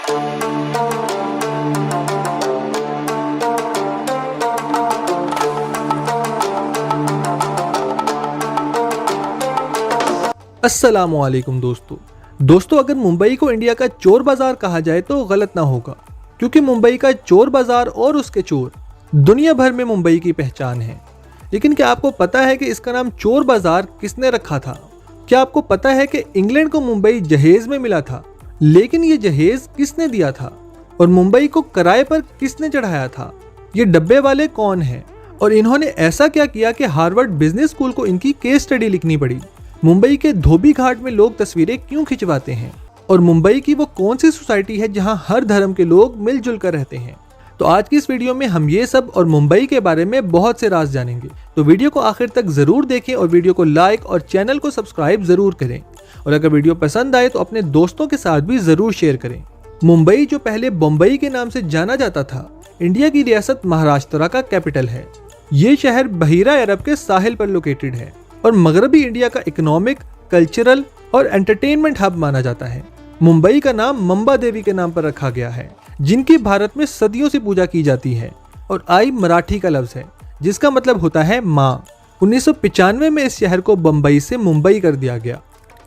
अस्सलामुअलैकुम दोस्तों, अगर मुंबई को इंडिया का चोर बाजार कहा जाए तो गलत ना होगा, क्योंकि मुंबई का चोर बाजार और उसके चोर दुनिया भर में मुंबई की पहचान है। लेकिन क्या आपको पता है कि इसका नाम चोर बाजार किसने रखा था? क्या आपको पता है कि इंग्लैंड को मुंबई जहेज में मिला था, लेकिन ये जहेज किसने दिया था? और मुंबई को किराए पर किसने चढ़ाया था? ये डब्बे वाले कौन हैं? और इन्होंने ऐसा क्या किया कि हार्वर्ड बिजनेस स्कूल को इनकी केस स्टडी लिखनी पड़ी? मुंबई के धोबी घाट में लोग तस्वीरें क्यों खिंचवाते हैं? और मुंबई की वो कौन सी सोसाइटी है जहां हर धर्म के लोग मिलजुल कर रहते हैं? तो आज की इस वीडियो में हम ये सब और मुंबई के बारे में बहुत से राज जानेंगे। तो वीडियो को आखिर तक जरूर देखें और वीडियो को लाइक और चैनल को सब्सक्राइब जरूर करें। और अगर वीडियो पसंद आए तो अपने दोस्तों के साथ भी जरूर शेयर करें। मुंबई, जो पहले बम्बई के नाम से जाना जाता था, इंडिया की रियासत महाराष्ट्र का कैपिटल है। ये शहर बहीरा अरब के साहिल पर लोकेटेड है और मगरबी इंडिया का इकोनॉमिक, कल्चरल और एंटरटेनमेंट हब माना जाता है। मुंबई का नाम मंबा देवी के नाम पर रखा गया है, जिनकी भारत में सदियों से पूजा की जाती है। और आई मराठी का लफ्ज है जिसका मतलब होता है माँ। 1995 में इस शहर को बम्बई से मुंबई कर दिया गया।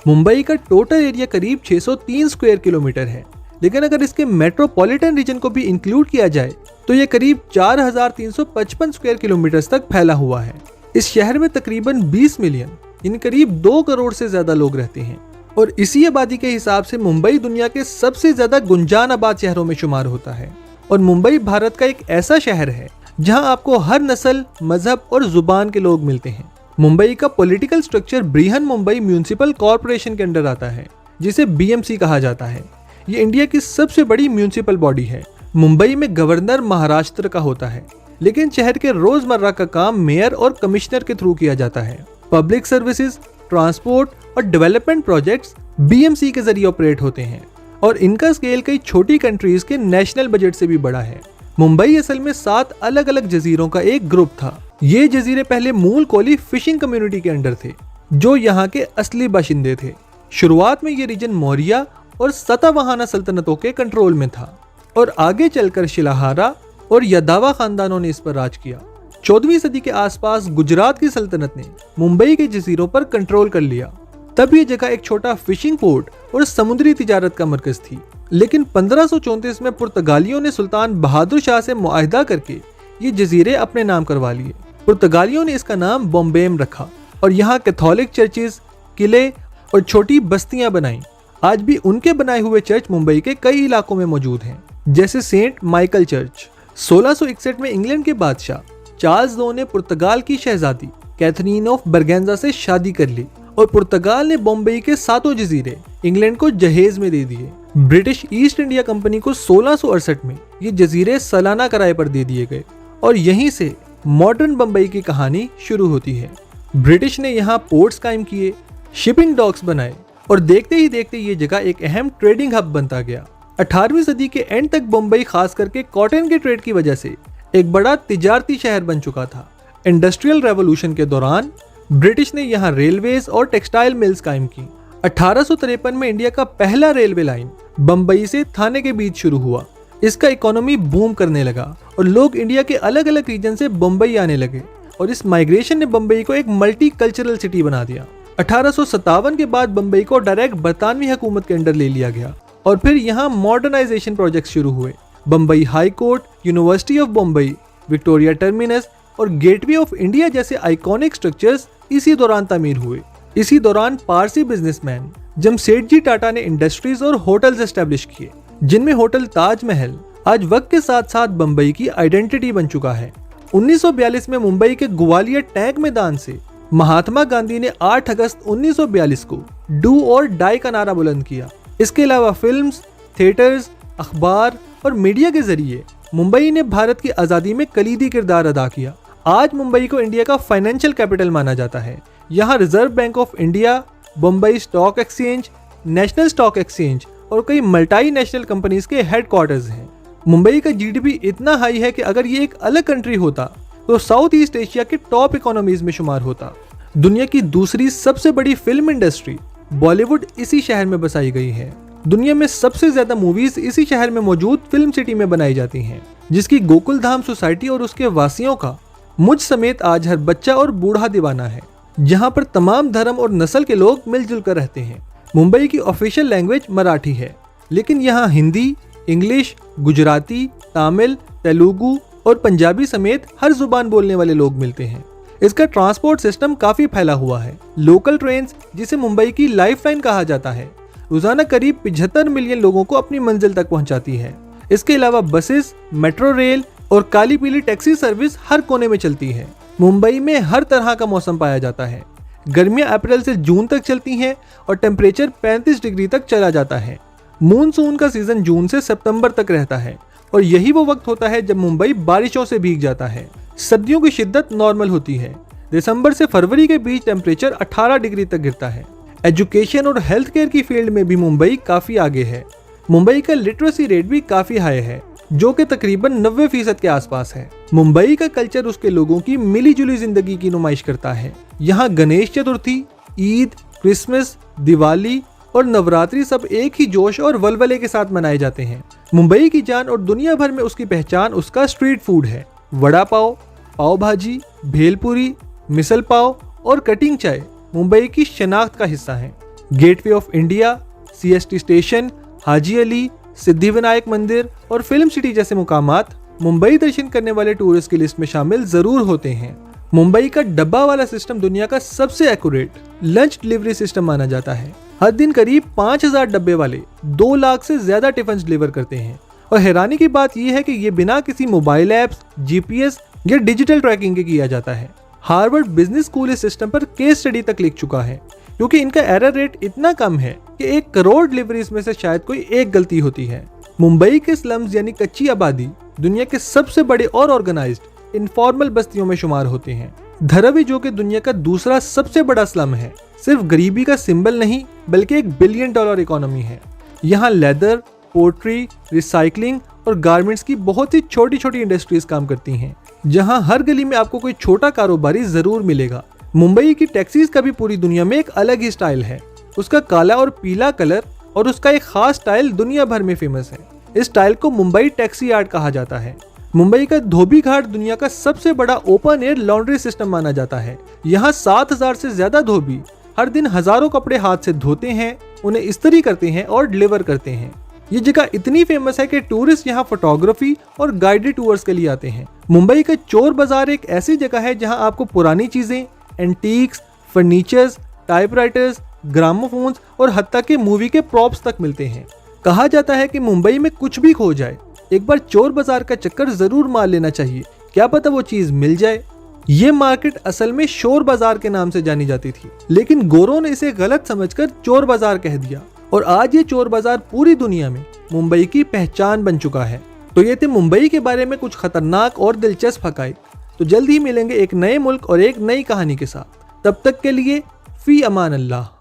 मुंबई का टोटल एरिया करीब 603 स्क्वायर किलोमीटर है, लेकिन अगर इसके मेट्रोपॉलिटन रीजन को भी इंक्लूड किया जाए तो ये करीब 4355 स्क्वायर किलोमीटर तक फैला हुआ है। इस शहर में तकरीबन 20 मिलियन यानी करीब 2 करोड़ से ज्यादा लोग रहते हैं और इसी आबादी के हिसाब से मुंबई दुनिया के सबसे ज्यादा गुंजान आबाद शहरों में शुमार होता है। और मुंबई भारत का एक ऐसा शहर है जहां आपको हर नस्ल, मजहब और जुबान के लोग मिलते हैं। मुंबई का political structure Brihan Mumbai municipal corporation के अंडर आता है, जिसे BMC कहा जाता है। ये इंडिया की सबसे बड़ी म्यूनिसिपल बॉडी है। मुंबई में गवर्नर महाराष्ट्र का होता है, लेकिन शहर के रोजमर्रा का काम मेयर और कमिश्नर के थ्रू किया जाता है। पब्लिक सर्विसेज, ट्रांसपोर्ट और डेवलपमेंट प्रोजेक्ट्स BMC के जरिए ऑपरेट होते हैं और इनका स्केल कई छोटी कंट्रीज के नेशनल बजट से भी बड़ा है। मुंबई असल में 7 अलग अलग जजीरों का एक ग्रुप था। ये जजीरे पहले मूल कोली फिशिंग कम्युनिटी के अंडर थे, जो यहाँ के असली बाशिंदे थे। शुरुआत में ये रीजन मौर्य और सतावाहना सल्तनतों के कंट्रोल में था और आगे चलकर शिलाहारा और यादवा खानदानों ने इस पर राज किया। 14वीं सदी के आसपास गुजरात की सल्तनत ने मुंबई के जजीरों पर कंट्रोल कर लिया। तब ये जगह एक छोटा फिशिंग पोर्ट और समुद्री तिजारत का मरकज थी। लेकिन 1534 में पुर्तगालियों ने सुल्तान बहादुर शाह से मुआहदा करके ये जजीरे अपने नाम करवा लिए। पुर्तगालियों ने इसका नाम बॉम्बेम रखा और यहाँ कैथोलिक चर्चेज, किले और छोटी बस्तियां बनाई। आज भी उनके बनाए हुए चर्च मुंबई के कई इलाकों में मौजूद हैं, जैसे सेंट माइकल चर्च। 1661 में इंग्लैंड के बादशाह चार्ल्स II ने पुर्तगाल की शहजादी कैथरीन ऑफ बरगेंजा से शादी कर ली और पुर्तगाल ने बॉम्बे के 7 जजीरे इंग्लैंड को जहेज में दे दिए। ब्रिटिश ईस्ट इंडिया कंपनी को 1668 में ये जजीरे सालाना किराए पर दे दिए गए और यहीं से मॉडर्न बम्बई की कहानी शुरू होती है। ब्रिटिश ने यहाँ पोर्ट्स कायम किए, शिपिंग डॉक्स बनाए और देखते ही देखते ये जगह एक अहम ट्रेडिंग हब बनता गया। 18वीं सदी के एंड तक बम्बई खास करके कॉटन के ट्रेड की वजह से एक बड़ा तिजारती शहर बन चुका था। इंडस्ट्रियल रेवोल्यूशन के दौरान ब्रिटिश ने यहाँ रेलवेज और टेक्सटाइल मिल्स कायम की। 1853 में इंडिया का पहला रेलवे लाइन बम्बई से थाने के बीच शुरू हुआ। इसका इकोनॉमी बूम करने लगा और लोग इंडिया के अलग अलग रीजन से बम्बई आने लगे और इस माइग्रेशन ने बम्बई को एक मल्टी कल्चरल सिटी बना दिया। 1857 के बाद बम्बई को डायरेक्ट बरतानवी हुकूमत के अंडर ले लिया गया और फिर यहाँ मॉडर्नाइजेशन प्रोजेक्ट शुरू हुए। Bombay high court, university of Bombay, Victoria terminus और गेटवे ऑफ इंडिया जैसे आइकॉनिक स्ट्रक्चर्स इसी दौरान तामीर हुए। इसी दौरान पारसी बिजनेसमैन जमशेदजी टाटा ने इंडस्ट्रीज और होटल्स एस्टेब्लिश किए, जिनमें होटल ताजमहल आज वक्त के साथ साथ बम्बई की आइडेंटिटी बन चुका है। 1942 में मुंबई के ग्वालियर टैंक मैदान से महात्मा गांधी ने 8 अगस्त 1942 को डू और डाई का नारा बुलंद किया। इसके अलावा फिल्म्स, थिएटर्स, अखबार और मीडिया के जरिए मुंबई ने भारत की आज़ादी में कलीदी किरदार अदा किया। आज मुंबई को इंडिया का फाइनेंशियल कैपिटल माना जाता है। यहाँ reserve bank of India, Bombay stock exchange, national stock exchange और कई मल्टी नेशनल कंपनीज के हेडक्वार्टर्स हैं। मुंबई का GDP इतना हाई है कि अगर ये एक अलग कंट्री होता तो साउथ ईस्ट एशिया के टॉप इकोनॉमीज में शुमार होता। दुनिया की दूसरी सबसे बड़ी फिल्म इंडस्ट्री बॉलीवुड इसी शहर में बसाई गई है। दुनिया में सबसे ज्यादा मूवीज इसी शहर में मौजूद फिल्म सिटी में बनाई जाती हैं, जिसकी गोकुल धाम सोसाइटी और उसके वासियों का मुझ समेत आज हर बच्चा और बूढ़ा दीवाना है, जहां पर तमाम धर्म और नस्ल के लोग मिलजुल कर रहते हैं। मुंबई की ऑफिशियल लैंग्वेज मराठी है, लेकिन यहाँ हिंदी, इंग्लिश, गुजराती, तमिल, तेलुगु और पंजाबी समेत हर जुबान बोलने वाले लोग मिलते हैं। इसका ट्रांसपोर्ट सिस्टम काफी फैला हुआ है। लोकल ट्रेन्स, जिसे मुंबई की लाइफलाइन कहा जाता है, रोजाना करीब 75 मिलियन लोगों को अपनी मंजिल तक पहुंचाती है। इसके अलावा बसेस, मेट्रो रेल और काली पीली टैक्सी सर्विस हर कोने में चलती है। मुंबई में हर तरह का मौसम पाया जाता है। गर्मियां अप्रैल से जून तक चलती हैं और टेम्परेचर 35 डिग्री तक चला जाता है। मूनसून का सीजन जून से सितंबर तक रहता है और यही वो वक्त होता है जब मुंबई बारिशों से भीग जाता है। सर्दियों की शिद्दत नॉर्मल होती है। दिसंबर से फरवरी के बीच टेम्परेचर 18 डिग्री तक गिरता है। एजुकेशन और हेल्थ केयर की फील्ड में भी मुंबई काफी आगे है। मुंबई का लिटरेसी रेट भी काफी हाई है, जो कि तकरीबन 90% के आसपास है। मुंबई का कल्चर उसके लोगों की मिली जुली जिंदगी की नुमाइश करता है। यहाँ गणेश चतुर्थी, ईद, क्रिसमस, दिवाली और नवरात्रि सब एक ही जोश और वलवले के साथ मनाए जाते हैं। मुंबई की जान और दुनिया भर में उसकी पहचान उसका स्ट्रीट फूड है। वड़ा पाव, पाव भाजी, भेलपुरी, मिसल पाव और कटिंग चाय मुंबई की शनाख्त का हिस्सा है। Gateway of India, CST station, Haji Ali, Siddhivinayak मंदिर और फिल्म सिटी जैसे मुकामात मुंबई दर्शन करने वाले टूरिस्ट की लिस्ट में शामिल जरूर होते हैं। मुंबई का डब्बा वाला सिस्टम दुनिया का सबसे एक्यूरेट लंच डिलीवरी सिस्टम माना जाता है। हर दिन करीब 5000 डब्बे वाले 2 लाख से ज्यादा टिफिन डिलीवर करते हैं। और हैरानी की बात यह है कि ये बिना किसी मोबाइल ऐप्स, GPS या डिजिटल ट्रैकिंग के किया जाता है। हार्वर्ड बिजनेस स्कूल इस सिस्टम पर केस स्टडी तक लिख चुका है, क्योंकि इनका एरर रेट इतना कम है कि 1 करोड़ डिलीवरीज में से शायद कोई एक गलती होती है। मुंबई के स्लम्स यानी कच्ची आबादी दुनिया के सबसे बड़े और ऑर्गेनाइज्ड इनफॉर्मल बस्तियों में शुमार होते हैं। धरावी, जो कि दुनिया का दूसरा सबसे बड़ा स्लम है, सिर्फ गरीबी का सिंबल नहीं बल्कि $1 बिलियन इकोनॉमी है। यहाँ लेदर, पोल्ट्री, रिसाइकलिंग और गारमेंट्स की बहुत ही छोटी छोटी इंडस्ट्रीज काम करती हैं, जहाँ हर गली में आपको कोई छोटा कारोबारी जरूर मिलेगा। मुंबई की टैक्सीज का भी पूरी दुनिया में एक अलग ही स्टाइल है। उसका काला और पीला कलर और उसका एक खास स्टाइल दुनिया भर में फेमस है। इस स्टाइल को मुंबई टैक्सी आर्ट कहा जाता है। मुंबई का धोबी घाट दुनिया का सबसे बड़ा ओपन एयर लॉन्ड्री सिस्टम माना जाता है। यहाँ 7000 से ज्यादा धोबी हर दिन हजारों कपड़े हाथ से धोते हैं, उन्हें इस्त्री करते हैं और डिलीवर करते हैं। ये जगह इतनी फेमस है कि टूरिस्ट यहाँ फोटोग्राफी और गाइडेड टूर्स के लिए आते हैं। मुंबई का चोर बाजार एक ऐसी जगह है जहाँ आपको पुरानी चीजें, एंटीक्स, फर्नीचर्स, टाइपराइटर्स, ग्रामोफोन्स और हत्ता के मूवी के प्रॉप्स तक मिलते हैं। कहा जाता है कि मुंबई में कुछ भी खो जाए, एक बार चोर बाजार का चक्कर जरूर मार लेना चाहिए, क्या पता वो चीज मिल जाए। ये मार्केट असल में शोर बाजार के नाम से जानी जाती थी, लेकिन गोरों ने इसे गलत समझकर चोर बाजार कह दिया और आज ये चोर बाजार पूरी दुनिया में मुंबई की पहचान बन चुका है। तो ये थे मुंबई के बारे में कुछ खतरनाक और दिलचस्प हकाइक। तो जल्द ही मिलेंगे एक नए मुल्क और एक नई कहानी के साथ। तब तक के लिए फी अमान अल्लाह।